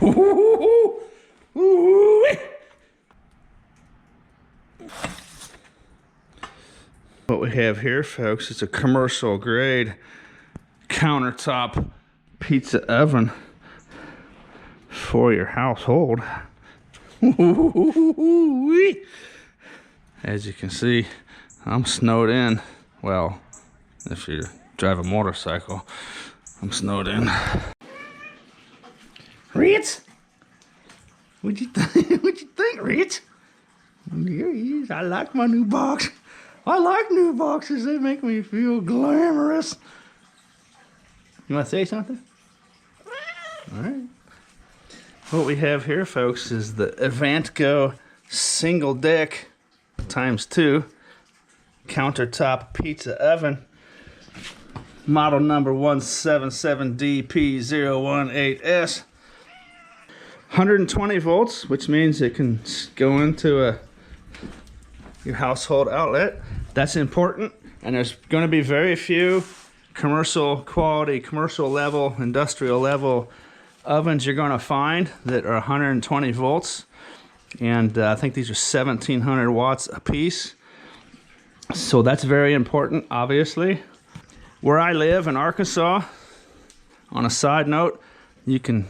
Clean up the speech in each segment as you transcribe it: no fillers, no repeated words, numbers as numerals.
Ooh, ooh. What we have here, folks, is a commercial grade countertop pizza oven for your household. As you can see, I'm snowed in. Well, if you drive a motorcycle, I'm snowed in. Ritz, what'd you think? What'd you think, Ritz? Here he is. I like my new box. I like new boxes. They make me feel glamorous. You want to say something? All right. What we have here, folks, is the Avantco single deck ×2 countertop pizza oven. Model number 177DPO18S. 120 volts, which means it can go into your household outlet. That's important, and there's going to be very few commercial quality, commercial level, industrial level ovens you're going to find that are 120 volts, and I think these are 1700 watts a piece. So that's very important, obviously. Where I live in Arkansas, on a side note, you can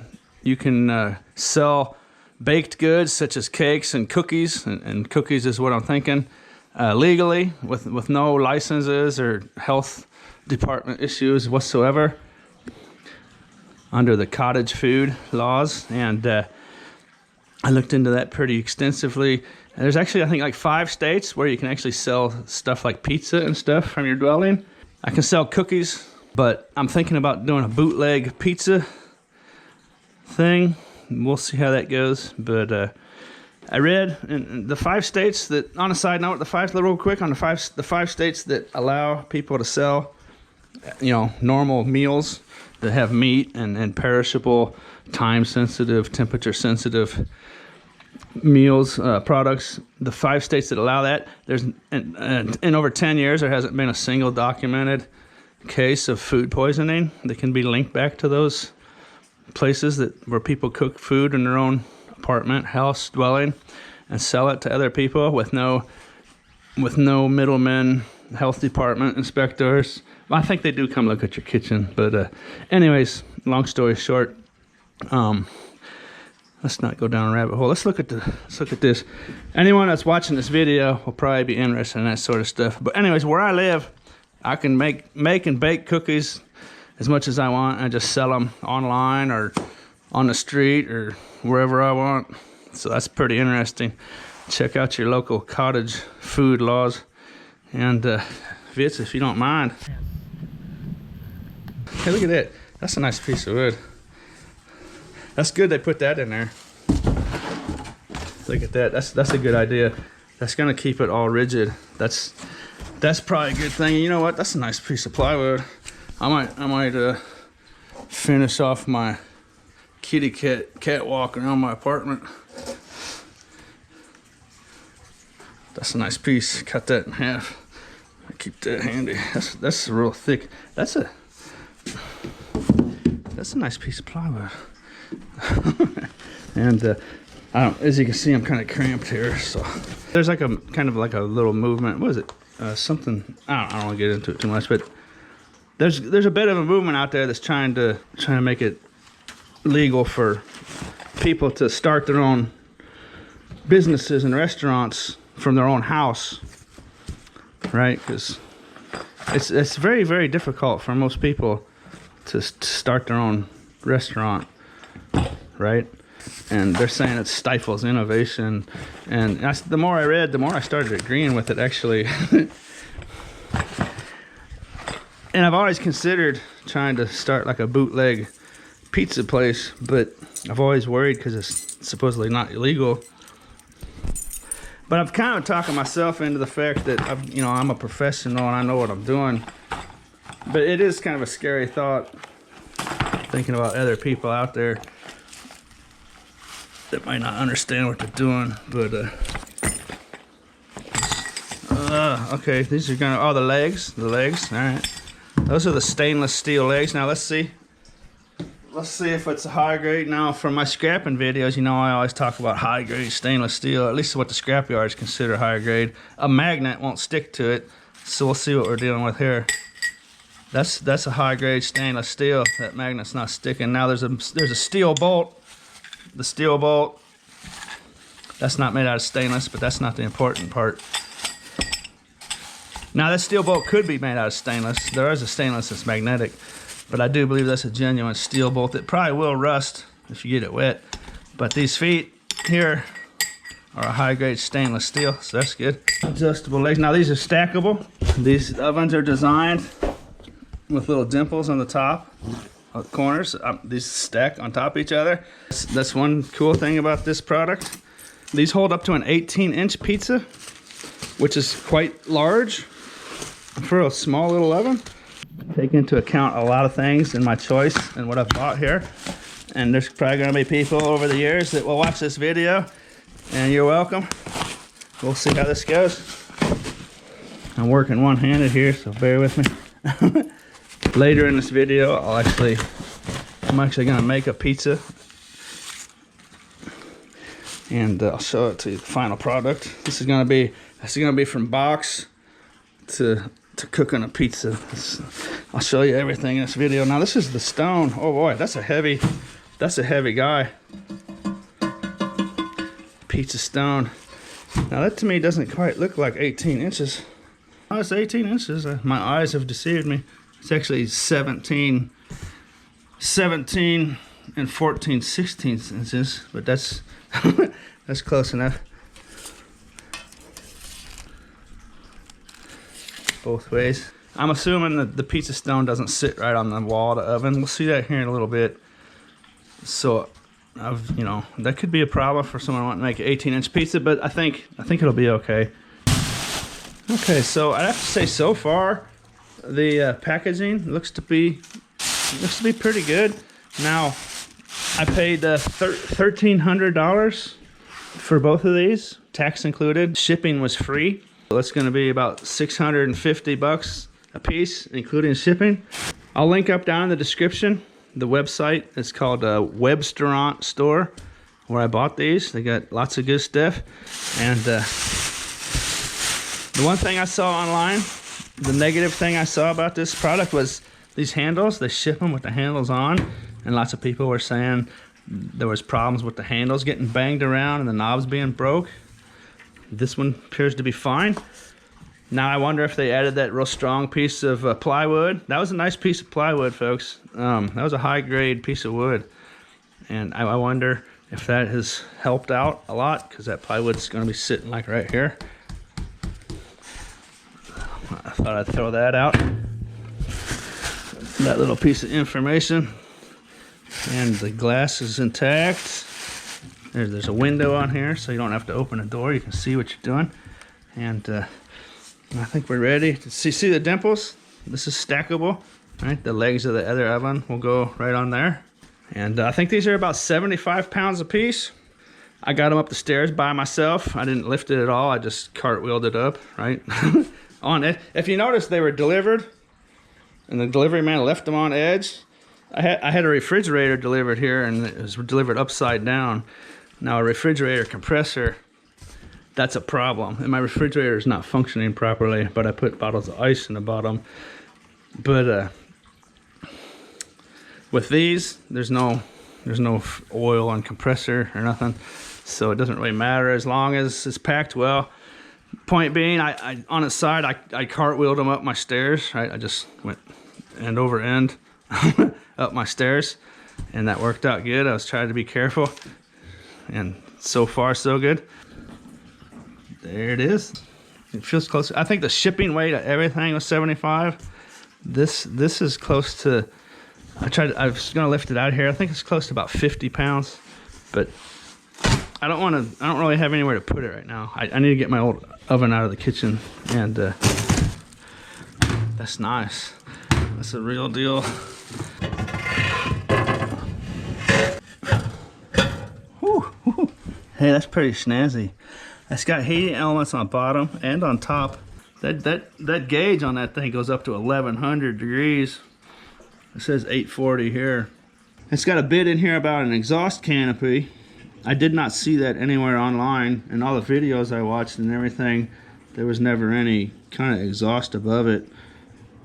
sell baked goods such as cakes and cookies, and cookies is what I'm thinking, legally with no licenses or health department issues whatsoever under the Cottage food laws. And I looked into that pretty extensively. And there's actually, I think, like 5 states where you can actually sell stuff like pizza and stuff from your dwelling. I can sell cookies, but I'm thinking about doing a bootleg pizza thing. We'll see how that goes. But I read in the 5 states that, on a side note, real quick, on the five states that allow people to sell, normal meals that have meat and perishable, time-sensitive, temperature-sensitive meals, products. The 5 states that allow that, there's in over 10 years, there hasn't been a single documented case of food poisoning that can be linked back to those places where people cook food in their own apartment, house, dwelling, and sell it to other people with no middlemen, health department inspectors. Well, I think they do come look at your kitchen, but anyways, long story short, let's not go down a rabbit hole. Let's look at this. Anyone that's watching this video will probably be interested in that sort of stuff. But anyways, where I live, I can make and bake cookies as much as I want and just sell them online or on the street or wherever I want. So that's pretty interesting. Check out your local Cottage food laws. And Vitz, if you don't mind. Hey, look at that. That's a nice piece of wood. That's good they put that in there. Look at that. That's a good idea. That's gonna keep it all rigid. That's probably a good thing. You know what? That's a nice piece of plywood. I might finish off my kitty catwalk around my apartment. That's a nice piece. Cut that in half. Keep that handy. That's real thick. That's a nice piece of plywood. And as you can see, I'm kind of cramped here. So there's like a kind of like a little movement. What is it? Something. I don't want to get into it too much, but there's a bit of a movement out there that's trying to make it legal for people to start their own businesses and restaurants from their own house, right? Because it's very, very difficult for most people to start their own restaurant, right? And they're saying it stifles innovation. And the more I read, the more I started agreeing with it, actually. And I've always considered trying to start like a bootleg pizza place, but I've always worried because it's supposedly not illegal. But I've kind of talking myself into the fact that I'm a professional and I know what I'm doing. But it is kind of a scary thought, thinking about other people out there that might not understand what they're doing. But okay, these are gonna, the legs, all right. Those are the stainless steel legs. Now let's see. let's see if it's a high grade. Now, from my scrapping videos, you know I always talk about high grade stainless steel, at least what the scrap yards consider high grade. A magnet won't stick to it, so we'll see what we're dealing with here. That's a high grade stainless steel. That magnet's not sticking. Now there's a steel bolt. The steel bolt, that's not made out of stainless, but that's not the important part. Now that steel bolt could be made out of stainless. There is a stainless that's magnetic, but I do believe that's a genuine steel bolt. It probably will rust if you get it wet, but these feet here are a high grade stainless steel, so that's good. Adjustable legs. Now these are stackable. These ovens are designed with little dimples on the top, on the corners. These stack on top of each other. That's one cool thing about this product. These hold up to an 18-inch pizza, which is quite large for a small little oven. Take into account a lot of things in my choice and what I've bought here. And there's probably gonna be people over the years that will watch this video, and you're welcome. We'll see how this goes. I'm working one-handed here, so bear with me. Later in this video, I'm actually gonna make a pizza, and I'll show it to you, the final product. This is gonna be from box to cooking a pizza. I'll show you everything in this video. Now this is the stone. Oh boy, that's a heavy guy. Pizza stone. Now that to me doesn't quite look like 18 inches. Oh, it's 18 inches. My eyes have deceived me. It's actually 17 and 14/16 inches, but that's that's close enough. Both ways. I'm assuming that the pizza stone doesn't sit right on the wall of the oven. We'll see that here in a little bit. So, you know, that could be a problem for someone wanting to make an 18-inch pizza, but I think it'll be okay. Okay, so I'd have to say so far, the packaging looks to be pretty good. Now, I paid $1,300 for both of these, tax included. Shipping was free. So it's going to be about $650 a piece, including shipping. I'll link up down in the description the website. It's called Webstaurant Store, where I bought these. They got lots of good stuff. And the one thing I saw online, the negative thing I saw about this product was these handles. They ship them with the handles on, and lots of people were saying there was problems with the handles getting banged around and the knobs being broke. This one appears to be fine. Now I wonder if they added that real strong piece of plywood. That was a nice piece of plywood, folks. That was a high grade piece of wood. And I wonder if that has helped out a lot, because that plywood's gonna be sitting like right here. I thought I'd throw that out. That little piece of information. And the glass is intact. There's a window on here, so you don't have to open a door. You can see what you're doing. And I think we're ready to see the dimples. This is stackable, right? The legs of the other oven will go right on there. And I think these are about 75 pounds a piece. I got them up the stairs by myself. I didn't lift it at all. I just cartwheeled it up, right? On it. If you notice, they were delivered, and the delivery man left them on edge. I had a refrigerator delivered here, and it was delivered upside down. Now a refrigerator compressor, that's a problem. And my refrigerator is not functioning properly, but I put bottles of ice in the bottom. But with these, there's no oil on compressor or nothing, so it doesn't really matter as long as it's packed well. Point being, I on its side, I cartwheeled them up my stairs, right? I just went end over end up my stairs, and that worked out good. I was trying to be careful, and so far so good. There it is. It feels close. I think the shipping weight of everything was 75. This is close to, I was gonna lift it out here. I think it's close to about 50 pounds, but I don't really have anywhere to put it right now. I need to get my old oven out of the kitchen, and that's nice. That's a real deal. Whew. Hey, that's pretty snazzy. It's got heating elements on bottom and on top. That gauge on that thing goes up to 1100 degrees. It says 840 here. It's got a bit in here about an exhaust canopy. I did not see that anywhere online. In all the videos I watched and everything, there was never any kind of exhaust above it.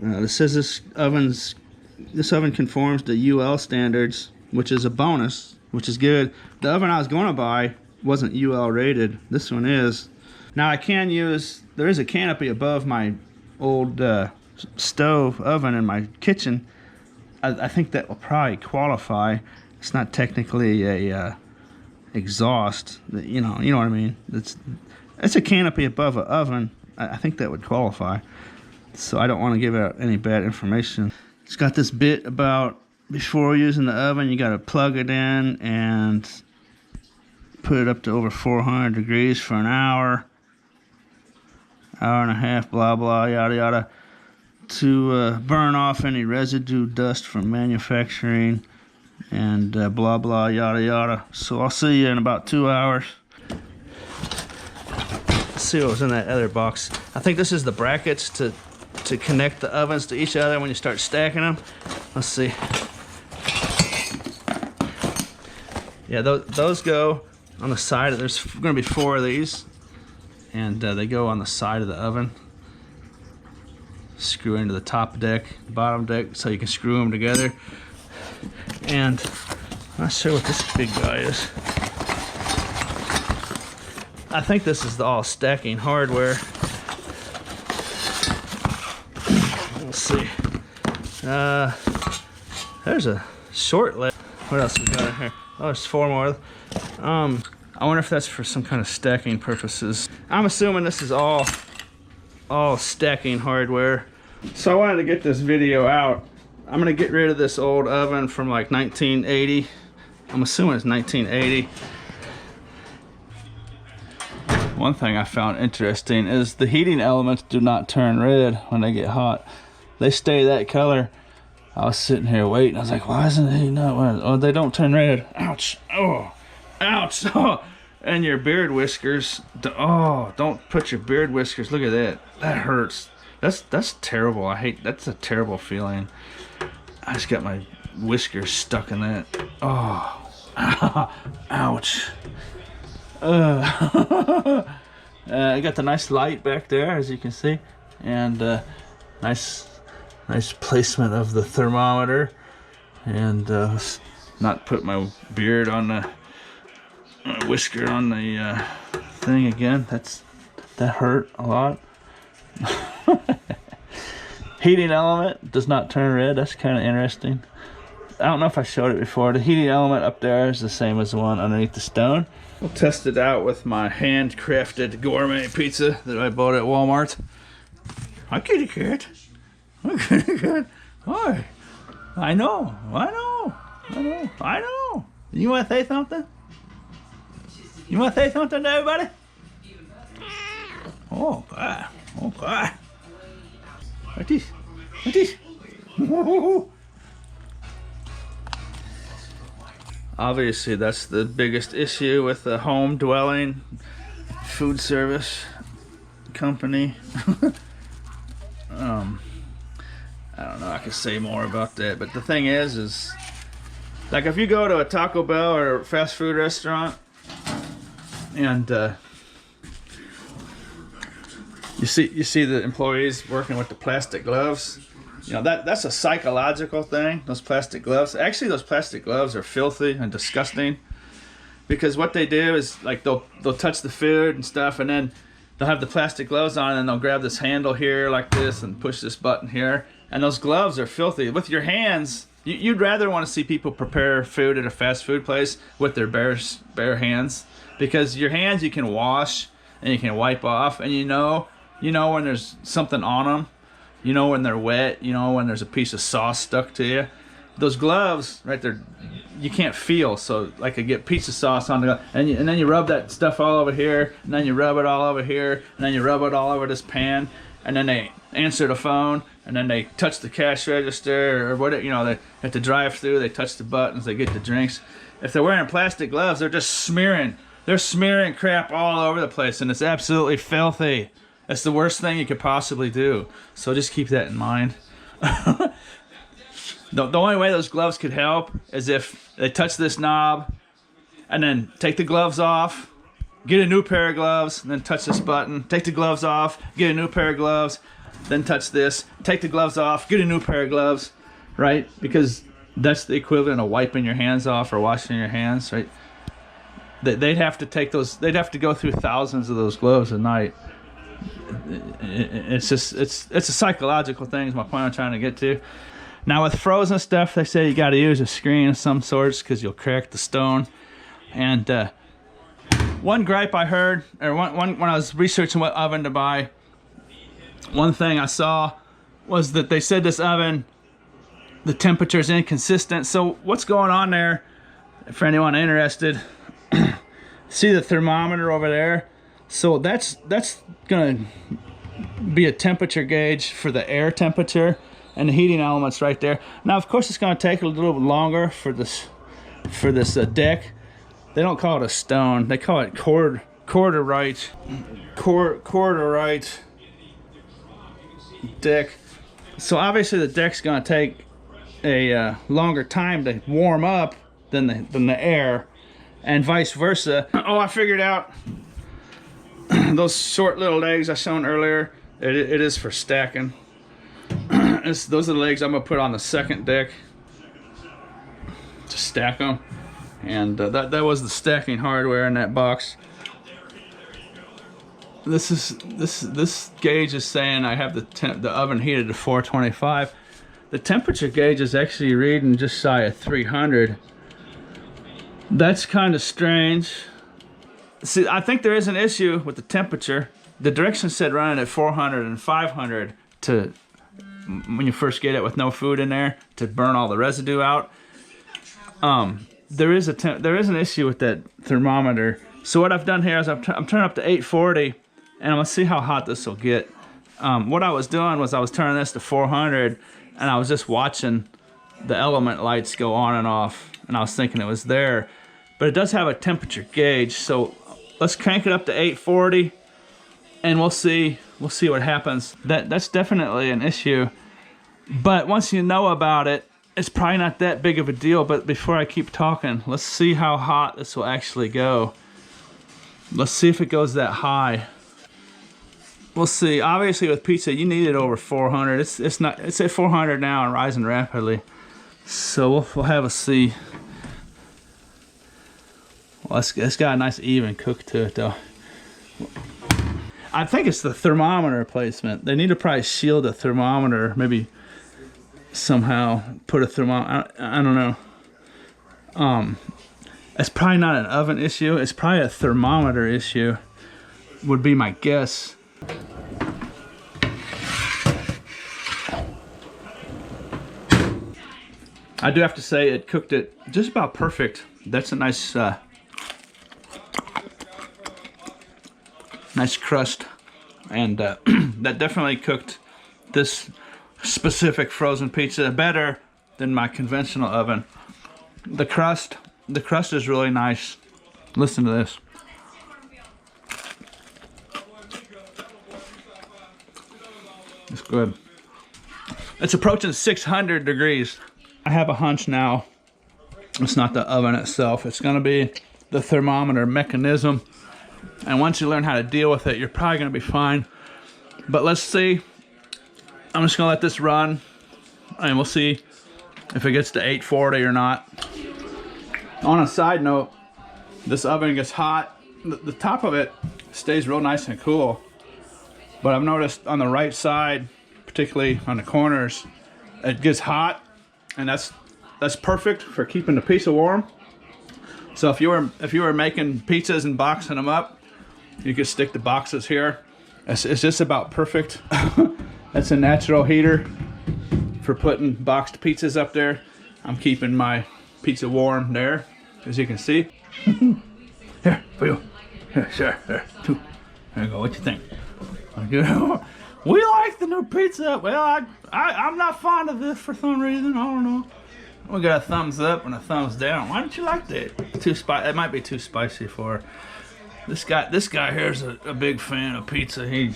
It says this oven conforms to UL standards, which is a bonus, which is good. The oven I was going to buy wasn't UL rated. This one is. Now I can use, there is a canopy above my old stove oven in my kitchen. I think that will probably qualify. It's not technically a exhaust, you know what I mean. It's a canopy above an oven. I think that would qualify. So I don't want to give out any bad information. It's got this bit about before using the oven, you got to plug it in and put it up to over 400 degrees for an hour and a half, blah blah, yada yada, to burn off any residue dust from manufacturing, and blah blah, yada yada. So I'll see you in about 2 hours. Let's see what was in that other box. I think this is the brackets to connect the ovens to each other when you start stacking them. Let's see. Yeah, those go on the side. There's going to be 4 of these, and they go on the side of the oven. Screw into the top deck, bottom deck, so you can screw them together. And I'm not sure what this big guy is. I think this is all stacking hardware. Let's see. There's a short leg. What else we got in here? Oh, there's 4 more. I wonder if that's for some kind of stacking purposes. I'm assuming this is all stacking hardware. So I wanted to get this video out. I'm gonna get rid of this old oven from like 1980. I'm assuming it's 1980. One thing I found interesting is the heating elements do not turn red when they get hot. They stay that color. I was sitting here waiting. I was like, why isn't it heating up? Oh, they don't turn red. Ouch. Oh, ouch. Oh. And your beard whiskers. Oh, don't put your beard whiskers. Look at that. That hurts. That's terrible. I hate, that's a terrible feeling. I just got my whiskers stuck in that. Oh, ouch. I got the nice light back there, as you can see, and nice placement of the thermometer, and not put my beard on the whisker on the thing again. That hurt a lot. Heating element does not turn red. That's kind of interesting. I don't know if I showed it before. The heating element up there is the same as the one underneath the stone. We'll test it out with my handcrafted gourmet pizza that I bought at Walmart. Hi, kitty cat. Hi, kitty cat. Hi. I know. You want to say something? You want to say something to everybody? Oh, God. Oh, God. Like this. Like this. Obviously, that's the biggest issue with the home dwelling food service company. I don't know, I could say more about that, but the thing is like if you go to a Taco Bell or a fast food restaurant and you see the employees working with the plastic gloves, you know, that's a psychological thing, those plastic gloves. Actually, those plastic gloves are filthy and disgusting, because what they do is like they'll touch the food and stuff, and then they'll have the plastic gloves on, and they'll grab this handle here like this and push this button here, and those gloves are filthy. With your hands, you'd rather want to see people prepare food at a fast food place with their bare hands, because your hands you can wash and you can wipe off, and you know when there's something on them. You know when they're wet, you know when there's a piece of sauce stuck to you. Those gloves, right there, you can't feel, so like I get pizza sauce on the glove, and then you rub that stuff all over here, and then you rub it all over here, and then you rub it all over this pan, and then they answer the phone, and then they touch the cash register, or whatever, you know, they at the drive-thru, they touch the buttons, they get the drinks. If they're wearing plastic gloves, they're just smearing crap all over the place, and it's absolutely filthy. That's the worst thing you could possibly do. So just keep that in mind. The only way those gloves could help is if they touch this knob and then take the gloves off, get a new pair of gloves, and then touch this button, take the gloves off, get a new pair of gloves, then touch this, take the gloves off, get a new pair of gloves, right? Because that's the equivalent of wiping your hands off or washing your hands, right? They'd have to take those, they'd have to go through thousands of those gloves a night. It's just, it's a psychological thing is my point I'm trying to get to. Now with frozen stuff, they say you got to use a screen of some sorts because you'll crack the stone. And one gripe I heard, or one when I was researching what oven to buy, one thing I saw was that they said this oven, the temperature is inconsistent. So what's going on there, for anyone interested, see the thermometer over there? So that's gonna be a temperature gauge for the air temperature and the heating elements right there. Now of course it's gonna take a little bit longer for this deck. They don't call it a stone, they call it corderite deck. So obviously the deck's gonna take a longer time to warm up than the air, and vice versa. Oh, I figured out. Those short little legs I shown earlier, it is for stacking. Those are the legs I'm gonna put on the second deck to stack them, and that was the stacking hardware in that box. This gauge is saying I have the oven heated to 425. The temperature gauge is actually reading just shy of 300. That's kind of strange. See, I think there is an issue with the temperature. The directions said run it at 400 and 500 to, when you first get it with no food in there, to burn all the residue out. There is an issue with that thermometer. So what I've done here is I'm turning up to 840, and I'm gonna see how hot this will get. What I was doing was I was turning this to 400, and I was just watching the element lights go on and off, and I was thinking it was there. But it does have a temperature gauge, so let's crank it up to 840, and we'll see what happens. That's definitely an issue, but once you know about it, it's probably not that big of a deal. But before I keep talking, let's see how hot this will actually go. Let's see if it goes that high. We'll see. Obviously with pizza, you need it over 400. It's at 400 now and rising rapidly. So we'll have a see. Well, it's got a nice even cook to it though. I think it's the thermometer placement. They need to probably shield the thermometer, maybe somehow put a thermometer, I don't know. It's probably not an oven issue, it's probably a thermometer issue, would be my guess. I do have to say it cooked it just about perfect. That's a nice nice crust, and that definitely cooked this specific frozen pizza better than my conventional oven. The crust is really nice. Listen to this. It's good. It's approaching 600 degrees. I have a hunch now it's not the oven itself, it's gonna be the thermometer mechanism. And once you learn how to deal with it, you're probably gonna be fine. But let's see. I'm just gonna let this run, and we'll see if it gets to 840 or not. On a side note, this oven gets hot. The top of it stays real nice and cool. But I've noticed on the right side, particularly on the corners, it gets hot, and that's perfect for keeping the pizza warm. So if you were making pizzas and boxing them up, you could stick the boxes here. It's just about perfect. That's a natural heater for putting boxed pizzas up there. I'm keeping my pizza warm there, as you can see. Here, for you. Here, sure. There you go. What you think? We like the new pizza. Well, I'm not fond of this for some reason. I don't know. We got a thumbs up and a thumbs down. Why don't you like that? Too spicy. It might be too spicy for her. This guy here is a big fan of pizza. He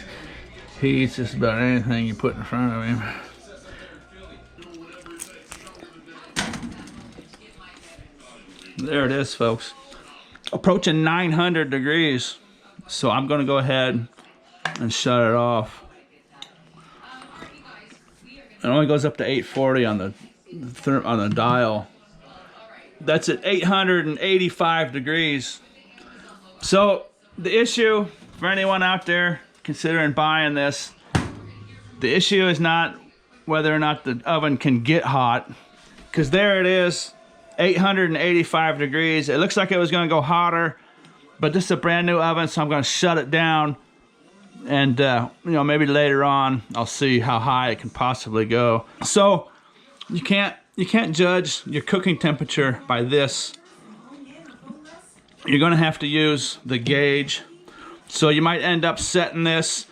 eats just about anything you put in front of him. There it is, folks. Approaching 900 degrees. So I'm gonna go ahead and shut it off. It only goes up to 840 on the dial. That's at 885 degrees. So the issue for anyone out there considering buying this, the issue is not whether or not the oven can get hot, because there it is, 885 degrees. It looks like it was gonna go hotter, but this is a brand new oven, so I'm gonna shut it down. And you know, maybe later on I'll see how high it can possibly go. So you can't judge your cooking temperature by this. You're gonna have to use the gauge. So you might end up setting this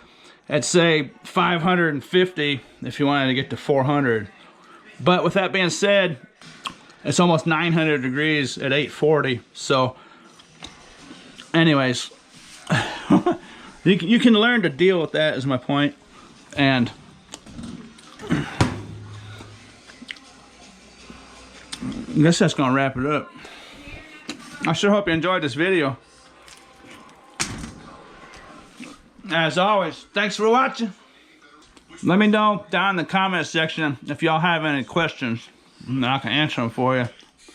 at, say, 550 if you wanted to get to 400. But with that being said, it's almost 900 degrees at 840. So anyways, you can learn to deal with that, is my point. And I guess that's gonna wrap it up. I sure hope you enjoyed this video. As always, thanks for watching. Let me know down in the comment section if y'all have any questions, and I can answer them for you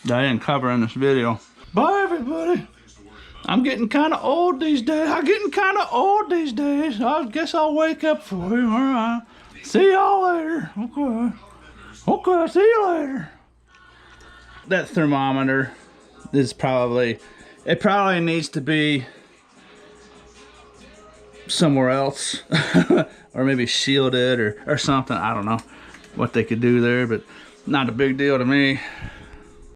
that I didn't cover in this video. Bye, everybody. I'm getting kind of old these days. I guess I'll wake up for you. All right. See y'all later. Okay. Okay, see you later. That thermometer is probably needs to be somewhere else. Or maybe shielded or something. I don't know what they could do there, but not a big deal to me.